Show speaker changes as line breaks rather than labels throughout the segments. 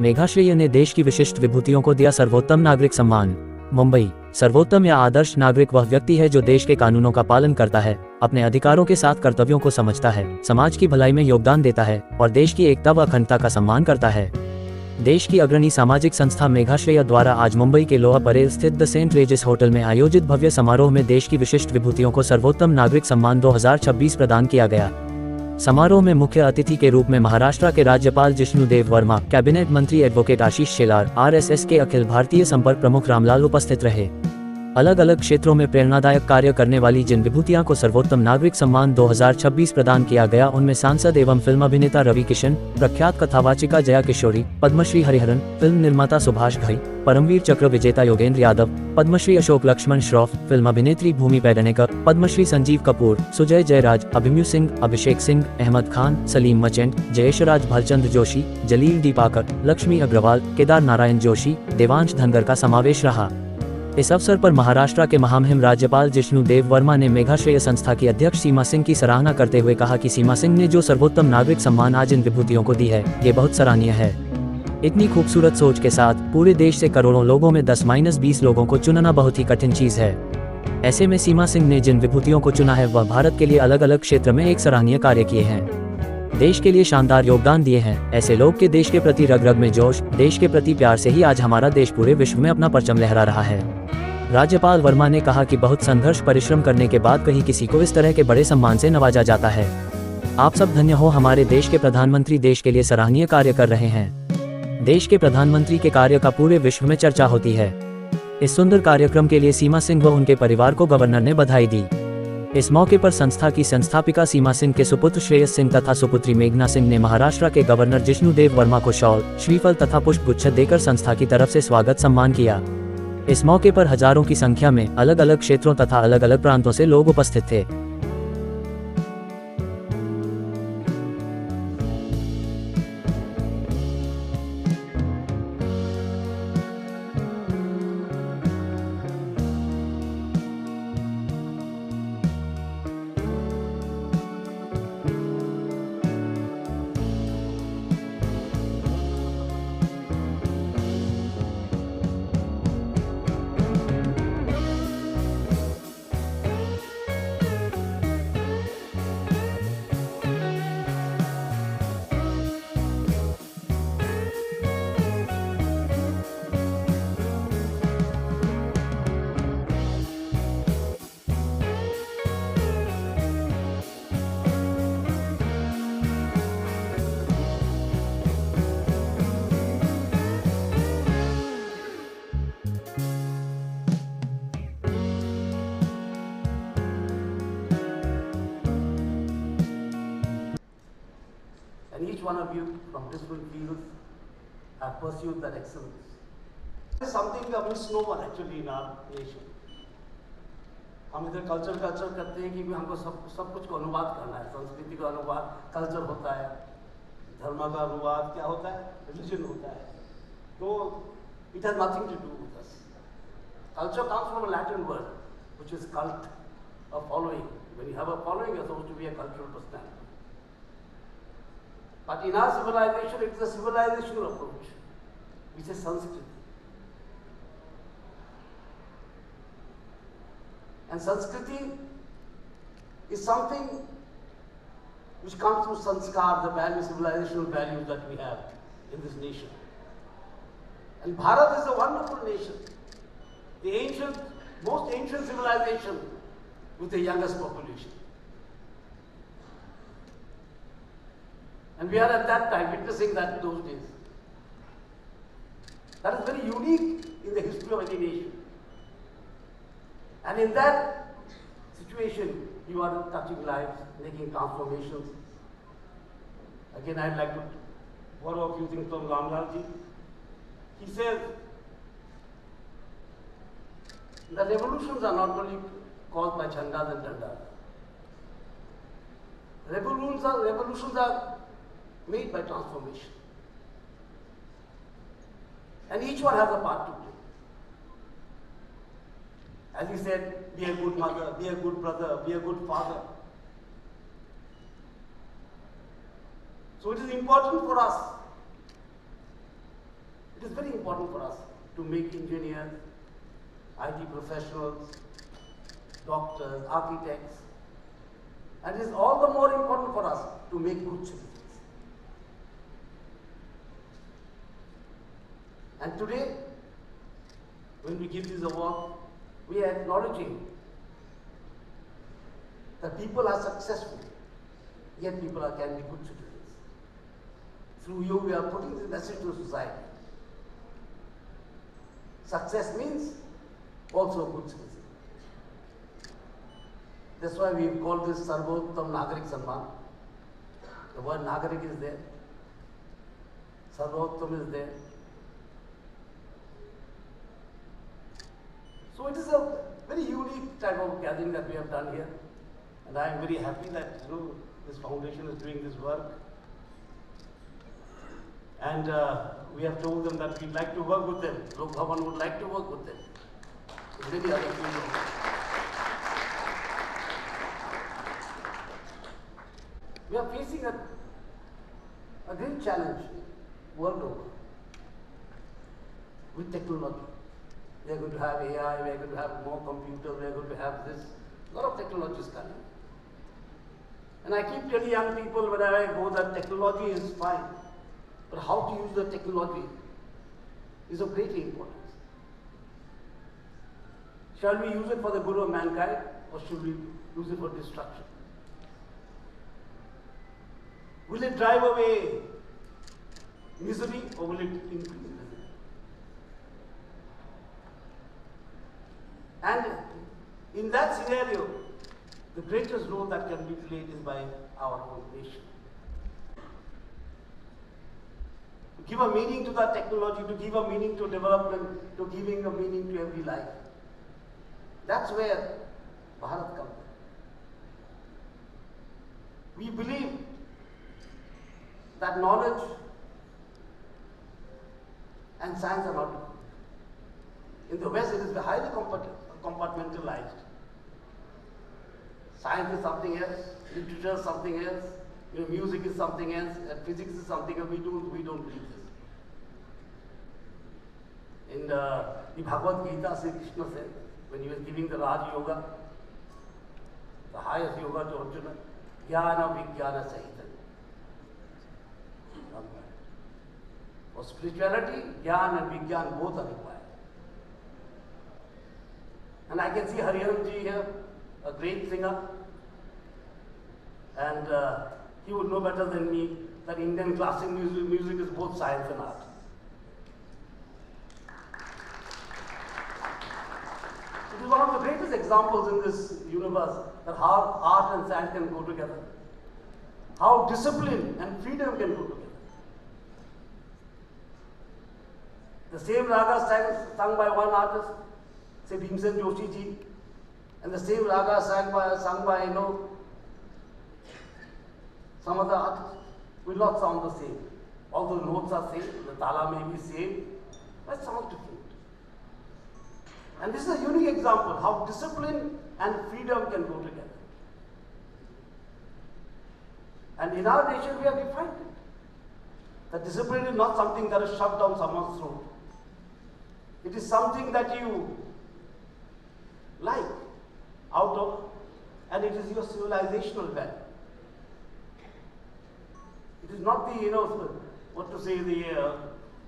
मेघाश्रेय ने देश की विशिष्ट विभूतियों को दिया सर्वोत्तम नागरिक सम्मान। मुंबई। सर्वोत्तम या आदर्श नागरिक वह व्यक्ति है जो देश के कानूनों का पालन करता है, अपने अधिकारों के साथ कर्तव्यों को समझता है, समाज की भलाई में योगदान देता है और देश की एकता व अखंडता का सम्मान करता है। देश की अग्रणी सामाजिक संस्था मेघाश्रेय द्वारा आज मुंबई के लोअर परेल स्थित द सेंट रेजिस होटल में आयोजित भव्य समारोह में देश की विशिष्ट विभूतियों को सर्वोत्तम नागरिक सम्मान 2026 प्रदान किया गया। समारोह में मुख्य अतिथि के रूप में महाराष्ट्र के राज्यपाल जिष्णुदेव वर्मा, कैबिनेट मंत्री एडवोकेट आशीष शेलार, RSS के अखिल भारतीय संपर्क प्रमुख रामलाल उपस्थित रहे। अलग अलग क्षेत्रों में प्रेरणादायक कार्य करने वाली जिन विभूतियों को सर्वोत्तम नागरिक सम्मान 2026 प्रदान किया गया उनमें सांसद एवं फिल्म अभिनेता रवि किशन, प्रख्यात कथावाचिका जया किशोरी, पद्मश्री हरिहरन, फिल्म निर्माता सुभाष घई, परमवीर चक्र विजेता योगेंद्र यादव, पद्मश्री अशोक लक्ष्मण श्रॉफ, फिल्म अभिनेत्री भूमि पेडनेकर, पद्मश्री संजीव कपूर, सुजय जयराज, अभिमन्यु सिंह, अभिषेक सिंह, अहमद खान, सलीम मचेंट, जयेशराज भालचंद्र जोशी, जलील दीपाकर, लक्ष्मी अग्रवाल, केदार नारायण जोशी, देवांश धनगर का समावेश रहा। इस अवसर पर महाराष्ट्र के महामहिम राज्यपाल जिष्णुदेव वर्मा ने मेघाश्रेय संस्था की अध्यक्ष सीमा सिंह की सराहना करते हुए कहा कि सीमा सिंह ने जो सर्वोत्तम नागरिक सम्मान आज इन विभूतियों को दी है, ये बहुत सराहनीय है। इतनी खूबसूरत सोच के साथ पूरे देश से करोड़ों लोगों में 10-20 लोगों को चुनना बहुत ही कठिन चीज है। ऐसे में सीमा सिंह ने जिन विभूतियों को चुना है वह भारत के लिए अलग अलग क्षेत्र में एक सराहनीय कार्य किए हैं, देश के लिए शानदार योगदान दिए हैं। ऐसे लोग के देश के प्रति रग रग में जोश, देश के प्रति प्यार से ही आज हमारा देश पूरे विश्व में अपना परचम लहरा रहा है। राज्यपाल वर्मा ने कहा कि बहुत संघर्ष परिश्रम करने के बाद कहीं किसी को इस तरह के बड़े सम्मान से नवाजा जाता है। आप सब धन्य हो, हमारे देश के प्रधानमंत्री देश के लिए सराहनीय कार्य कर रहे हैं। देश के प्रधानमंत्री के कार्य का पूरे विश्व में चर्चा होती है। इस सुंदर कार्यक्रम के लिए सीमा सिंह व उनके परिवार को गवर्नर ने बधाई दी। इस मौके पर संस्था की संस्थापिका सीमा सिंह के सुपुत्र श्रेयस सिंह तथा सुपुत्री मेघना सिंह ने महाराष्ट्र के गवर्नर जिष्णुदेव वर्मा को शॉल, श्रीफल तथा पुष्पगुच्छ देकर संस्था की तरफ से स्वागत सम्मान किया। इस मौके पर हजारों की संख्या में अलग अलग क्षेत्रों तथा अलग अलग प्रांतों से लोग उपस्थित थे।
And each one of you from different fields have pursued that excellence. It's something a misnomer actually in our nation. हम इधर कल्चर करते हैं कि हमको सब कुछ को अनुवाद करना है, संस्कृति का अनुवाद कल्चर होता है, धर्म का अनुवाद क्या होता है, रिलीजन होता है। तो it has nothing to do with us. Culture comes from a Latin word which is cult, a following. When you have a following, you're supposed to be a cultural personality. But in our civilization, it is a civilizational approach, which is Sanskrit. And Sanskriti is something which comes through sanskar, the value, civilizational values that we have in this nation. And Bharat is a wonderful nation, the most ancient civilization with the youngest population. And we are at that time witnessing that in those days. That is very unique in the history of any nation. And in that situation, you are touching lives, making transformations. Again, I'd like to borrow a few things from Ramlal ji. He says that revolutions are not only caused by chandas and dandas. Revolutions are made by transformation. And each one has a part to play. As he said, be a good mother, be a good brother, be a good father. So it is important for us It is very important for us to make engineers, IT professionals, doctors, architects, and it is all the more important for us to make good citizens. And today, when we give this award, we are acknowledging that people are successful, yet people can be good citizens. Through you, we are putting this message to society. Success means also a good citizen. That's why we've called this Sarvottam Nagarik Samman. The word Nagarik is there. Sarvottam is there. So it is a very unique type of gathering that we have done here. And I am very happy that this foundation is doing this work. And we have told them that we'd like to work with them. Lok Bhavan would like to work with them. Many other people. We are facing a great challenge world over with technology. We are going to have AI, we are going to have more computers, we are going to have this. A lot of technology is coming. And I keep telling young people whenever I go that technology is fine, but how to use the technology is of great importance. Shall we use it for the good of mankind, or should we use it for destruction? Will it drive away misery, or will it increase misery? And in that scenario, the greatest role that can be played is by our own nation. To give a meaning to that technology, to give a meaning to development, to giving a meaning to every life. That's where Bharat comes. We believe that knowledge and science are not equal. In the West, it is highly compartmentalized. Science is something else, literature is something else, music is something else, and physics is something else. We don't believe this. In the Bhagavad Gita, Sri Krishna said, when he was giving the Raj Yoga, the highest yoga to Arjuna, Jnana Vijnana Sahita. For spirituality, Jnana and Vijnana both are required. And I can see Hariharan ji here, a great singer, and he would know better than me that Indian classical music is both science and art. It is one of the greatest examples in this universe that how art and science can go together, how discipline and freedom can go together. The same raga sung by one artist, say Bhimsen Joshi ji, and the same raga sung by some other artists, will not sound the same. Although notes are same, the tala may be same, but it sounds different. And this is a unique example how discipline and freedom can go together. And in our nation, we have defined it. That discipline is not something that is shoved down someone's throat. It is something that you like out of, and it is your civilizational value. It is not the,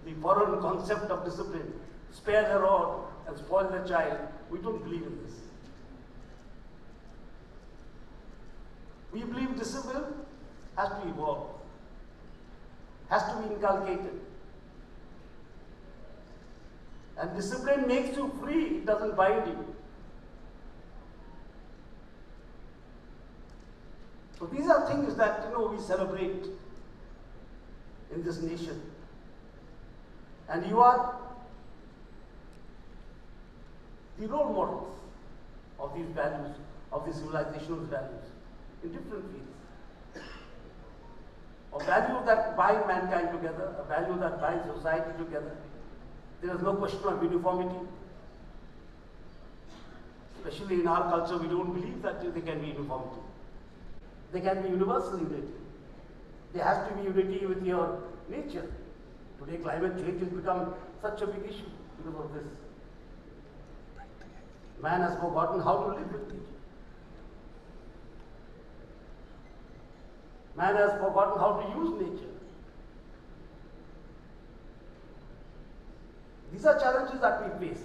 the foreign concept of discipline. Spare the rod and spoil the child. We don't believe in this. We believe discipline has to evolve, has to be inculcated. And discipline makes you free, it doesn't bind you. So these are things that we celebrate in this nation. And you are the role models of these values, of these civilizational values, in different fields. A value that binds mankind together, a value that binds society together. There is no question of uniformity. Especially in our culture, we don't believe that there can be uniformity. There can be universal unity. There has to be unity with your nature. Today climate change has become such a big issue because of this. Man has forgotten how to live with nature. Man has forgotten how to use nature. These are challenges that we face.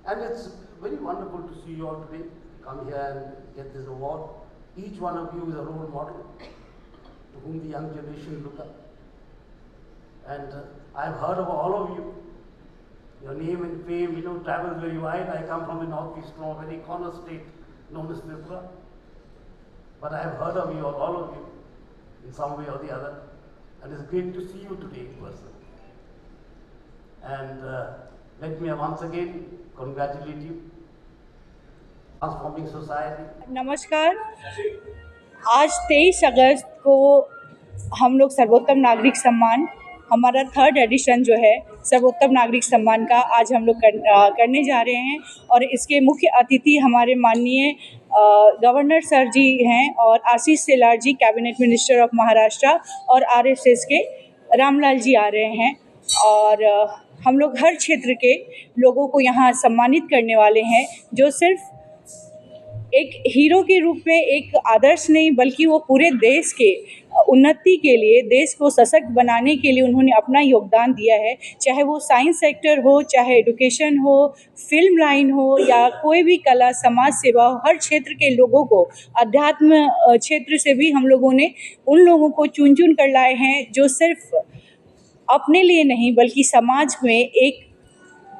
And it's very wonderful to see you all today come here and get this award. Each one of you is a role model to whom the young generation look up. And I've heard of all of you. Your name and fame, travels very wide. I come from the northeast, from a very corner state known as Tripura. But I have heard of you, all of you, in some way or the other. And it's great to see you today in person. And let me once again congratulate you. Transforming society.
नमस्कार। आज 23 अगस्त को हम लोग सर्वोत्तम नागरिक सम्मान, हमारा 3rd addition जो है सर्वोत्तम नागरिक सम्मान का आज हम लोग करने जा रहे हैं। और इसके मुख्य अतिथि हमारे माननीय गवर्नर सर जी हैं और आशीष शेलार जी, कैबिनेट मिनिस्टर ऑफ महाराष्ट्र, और RSS के रामलाल जी आ रहे हैं। और हम लोग हर क्षेत्र के लोगों को यहाँ सम्मानित करने वाले हैं, जो सिर्फ एक हीरो के रूप में एक आदर्श नहीं, बल्कि वो पूरे देश के उन्नति के लिए, देश को सशक्त बनाने के लिए उन्होंने अपना योगदान दिया है। चाहे वो साइंस सेक्टर हो, चाहे एजुकेशन हो, फिल्म लाइन हो, या कोई भी कला, समाज सेवा हो, हर क्षेत्र के लोगों को, अध्यात्म क्षेत्र से भी हम लोगों ने उन लोगों को चुन चुन कर लाए हैं जो सिर्फ अपने लिए नहीं बल्कि समाज में एक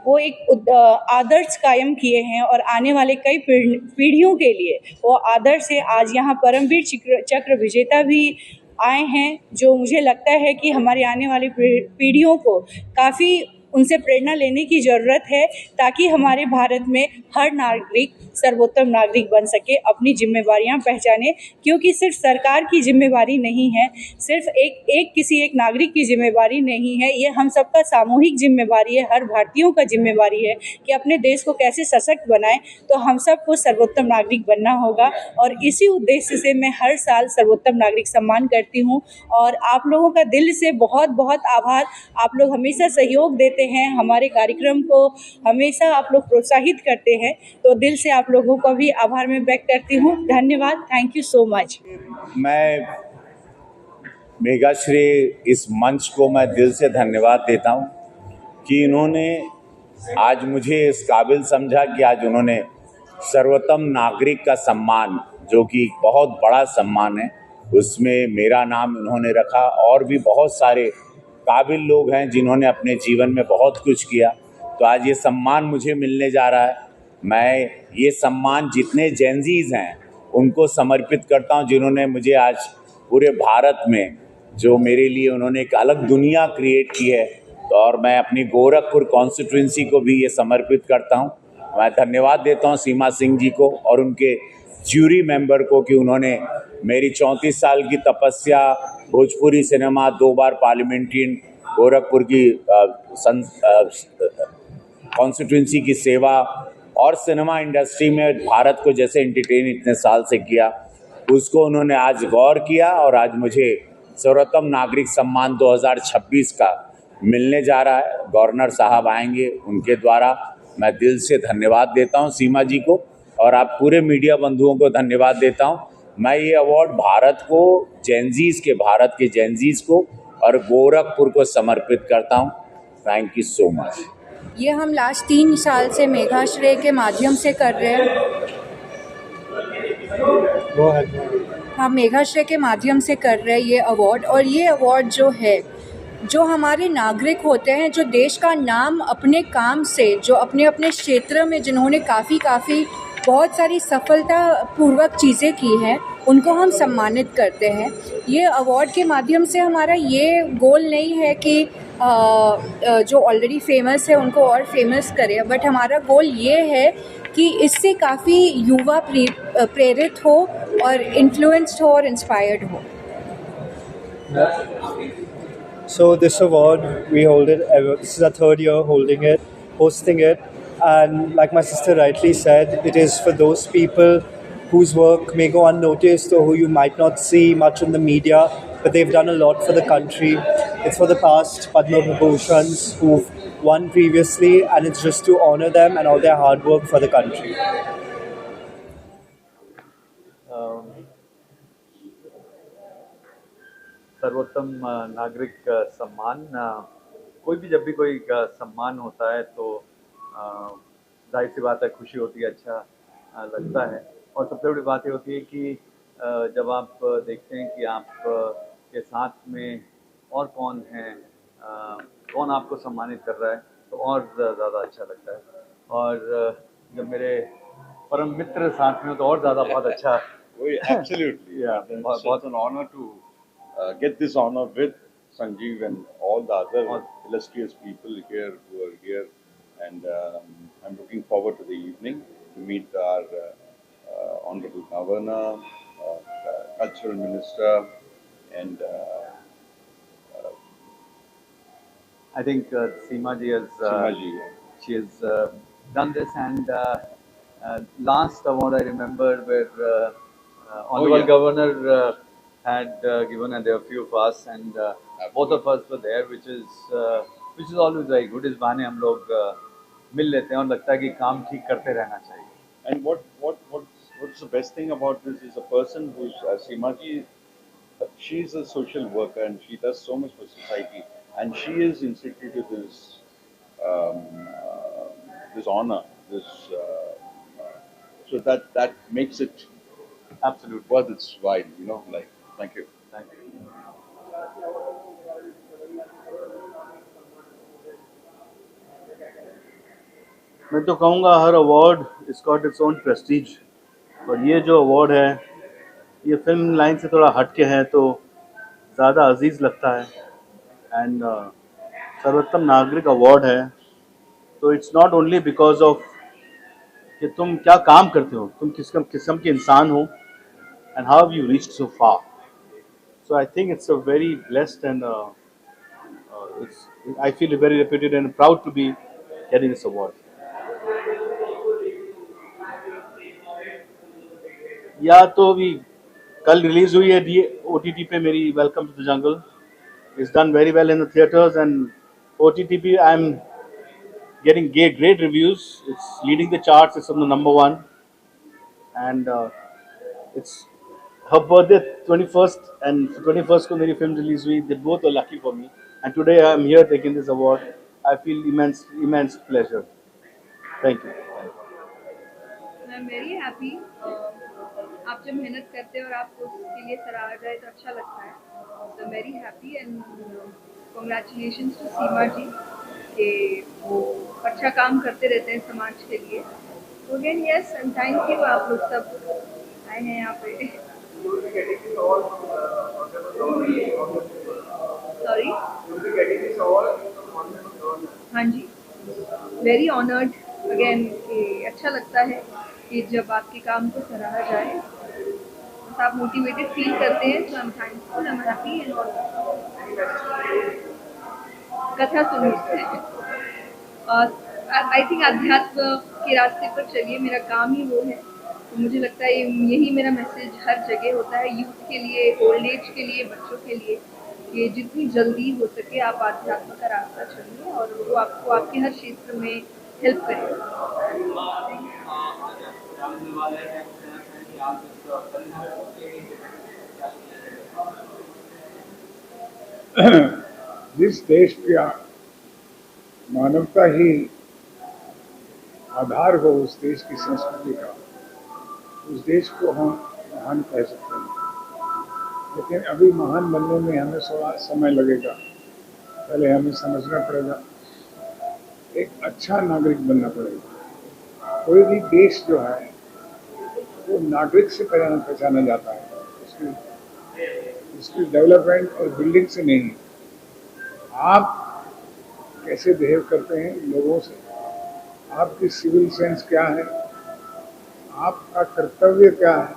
आदर्श कायम किए हैं। और आने वाले कई पीढ़ियों के लिए वो आदर्श है। आज यहाँ परमवीर चक्र विजेता भी आए हैं, जो मुझे लगता है कि हमारे आने वाली पीढ़ियों को काफ़ी उनसे प्रेरणा लेने की ज़रूरत है, ताकि हमारे भारत में हर नागरिक सर्वोत्तम नागरिक बन सके, अपनी जिम्मेवारियां पहचाने। क्योंकि सिर्फ सरकार की जिम्मेवारी नहीं है, सिर्फ किसी एक नागरिक की जिम्मेवारी नहीं है, ये हम सबका सामूहिक जिम्मेवारी है, हर भारतीयों का जिम्मेवारी है कि अपने देश को कैसे सशक्त बनाएं। तो हम सबको सर्वोत्तम नागरिक बनना होगा। और इसी उद्देश्य से मैं हर साल सर्वोत्तम नागरिक सम्मान करती हूँ। और आप लोगों का दिल से बहुत बहुत आभार। आप लोग हमेशा सहयोग देते हैं, हमारे कार्यक्रम को हमेशा आप लोग प्रोत्साहित करते हैं, तो दिल से आप लोगों का भी आभार मैं व्यक्त करती हूँ। धन्यवाद, थैंक यू सो मच।
मैं मेघाश्री इस मंच को मैं दिल से धन्यवाद देता हूँ कि इन्होंने आज मुझे इस काबिल समझा कि आज उन्होंने सर्वोत्तम नागरिक का सम्मान, जो कि बहुत बड़ा सम्मान है, उसमें मेरा नाम उन्होंने रखा। और भी बहुत सारे काबिल लोग हैं जिन्होंने अपने जीवन में बहुत कुछ किया, तो आज ये सम्मान मुझे मिलने जा रहा है। मैं ये सम्मान जितने जेनजीज हैं उनको समर्पित करता हूं, जिन्होंने मुझे आज पूरे भारत में, जो मेरे लिए उन्होंने एक अलग दुनिया क्रिएट की है। तो और मैं अपनी गोरखपुर कॉन्स्टिट्यूंसी को भी ये समर्पित करता हूं। मैं धन्यवाद देता हूं सीमा सिंह जी को और उनके ज्यूरी मेंबर को कि उन्होंने मेरी 34 साल की तपस्या, भोजपुरी सिनेमा, 2 बार पार्लियामेंट्रियन, गोरखपुर की कॉन्स्टिट्यूंसी की सेवा और सिनेमा इंडस्ट्री में भारत को जैसे एंटरटेन इतने साल से किया, उसको उन्होंने आज गौर किया। और आज मुझे सर्वोत्तम नागरिक सम्मान 2026 का मिलने जा रहा है। गवर्नर साहब आएंगे, उनके द्वारा मैं दिल से धन्यवाद देता हूं सीमा जी को, और आप पूरे मीडिया बंधुओं को धन्यवाद देता हूं। मैं ये अवार्ड भारत के जेनजीज को और गोरखपुर को समर्पित करता हूं। Thank you so much.
ये हम लास्ट 3 साल से मेघाश्रेय के माध्यम से कर रहे हैं। हम मेघाश्रेय के माध्यम से कर रहे हैं ये अवार्ड। और ये अवार्ड जो है, जो हमारे नागरिक होते हैं, जो देश का नाम अपने काम से, जो अपने अपने क्षेत्र में जिन्होंने काफ़ी बहुत सारी सफलतापूर्वक चीज़ें की हैं, उनको हम सम्मानित करते हैं। ये अवार्ड के माध्यम से हमारा ये गोल नहीं है कि जो ऑलरेडी फेमस है उनको और फेमस करें, बट हमारा गोल ये है कि इससे काफ़ी युवा प्रेरित हो और इन्फ्लुएंस्ड हो और इंस्पायर्ड हो।
So this award, we hold it, this is our 3rd year hosting it, and like my sister rightly said, it is for those people whose work may go unnoticed or who you might not see much in the media, but they've done a lot for the country. It's for the past Padma Vibhushans who've won previously, and it's just to honor them and all their hard work for the country.
सर्वोत्तम नागरिक सम्मान, कोई भी जब भी कोई सम्मान होता है तो जाहिर सी बात है खुशी होती है, अच्छा लगता है। और सबसे बड़ी बात ये होती है कि जब आप देखते हैं कि आप के साथ में और कौन है, कौन आपको सम्मानित कर रहा है, तो और ज़्यादा अच्छा लगता है। और जब मेरे परम मित्र साथ में हो तो और ज़्यादा बहुत अच्छा।
Absolutely, yeah. It's an honor to get this honor with Sanjeev and all the other illustrious people here who are here, and I'm looking forward to the evening to meet our Honorable Governor, Cultural Minister, and
I think Seema ji has she has done this, and last award I remember where Honorable Governor had given, and there were a few of us, and both of us were there, which is always very good. इस बहाने हम लोग मिल लेते हैं और लगता है कि काम ठीक करते रहना चाहिए।
And what's the best thing about this is a person who's Seema ji, she's a social worker and she does so much for society, and she has instituted this this honor, so that makes it
Absolutely
worth its while, you know. Like, thank you.
Thank you.
मैं तो कहूँगा हर award it's got its own prestige, और ये जो award है ये film line से थोड़ा हट के है तो ज़्यादा अजीज़ लगता है। एंड सर्वोत्तम नागरिक अवार्ड है तो it's not only because of कि तुम क्या काम करते हो, तुम किस किस्म के इंसान हो, and how have you reached so far. So I think it's a very blessed and I feel very reputed and proud to be getting this award. या तो अभी कल रिलीज हुई है OTT पे मेरी welcome to the jungle, it's done very well in the theatres, and OTT पे I am getting great reviews. It's leading the charts. It's on the #1, and it's her birthday 21st, and 21st को मेरी film release हुई. They both are lucky for me, and today I am here taking this award. I feel immense pleasure. Thank you.
I'm very happy. आप जब मेहनत करते हैं और आपको उसके लिए सराहा जाए तो अच्छा लगता है. So I'm very happy and congratulations to सीमा जी कि वो अच्छा काम करते रहते हैं समाज के लिए. So again yes and thank you, आप लोग सब आए हैं यहाँ पे. Sorry. हाँ जी. Very honored again कि अच्छा लगता है कि जब आपके काम को सराहा जाए, आप मोटिवेटेड फील करते हैं. तो I am thankful, I am happy and all. कथा सुनिए और आई थिंक अध्यात्म के रास्ते पर चलिए, मेरा काम ही वो है. तो मुझे लगता है यही मेरा मैसेज हर जगह होता है, यूथ के लिए, ओल्ड एज के लिए, बच्चों के लिए, कि जितनी जल्दी हो सके आप आध्यात्म का रास्ता चलिए और वो आपको आपके हर क्षेत्र में हेल्प करेगा.
जिस देश का मानवता ही आधार हो उस देश की संस्कृति का, उस देश को हम महान कह सकते हैं. लेकिन अभी महान बनने में हमें थोड़ा समय लगेगा. पहले हमें समझना पड़ेगा, एक अच्छा नागरिक बनना पड़ेगा. कोई भी देश जो है वो नागरिक से पहचाना जाता है, उसकी डेवलपमेंट और बिल्डिंग से नहीं. आप कैसे बिहेव करते हैं लोगों से, आपकी सिविल सेंस क्या है, आपका कर्तव्य क्या है.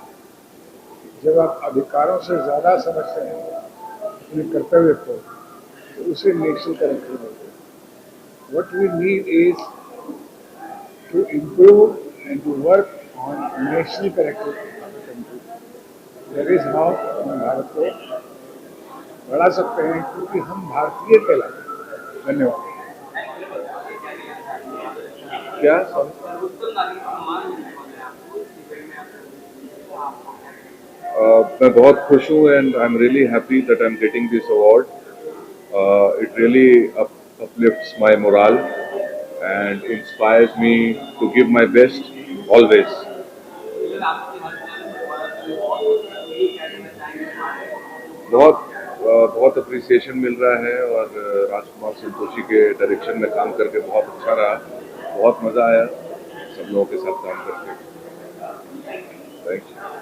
जब आप अधिकारों से ज़्यादा समझते हैं अपने कर्तव्य को, तो उसे नेशनल कैरेक्टर बोलते हैं. What we need is to improve and to work on national character there is how हम भारत को बढ़ा सकते हैं, क्योंकि हम भारतीय कहलाते हैं। धन्यवाद। क्या
मैं बहुत खुश हूँ and I am really happy that I am getting this award. It really uplifts my morale and inspires me to give my best always. बहुत अप्रिसिएशन मिल रहा है और राजकुमार संतोषी के डायरेक्शन में काम करके बहुत अच्छा रहा, बहुत मज़ा आया सब लोगों के साथ काम करके. Thank you.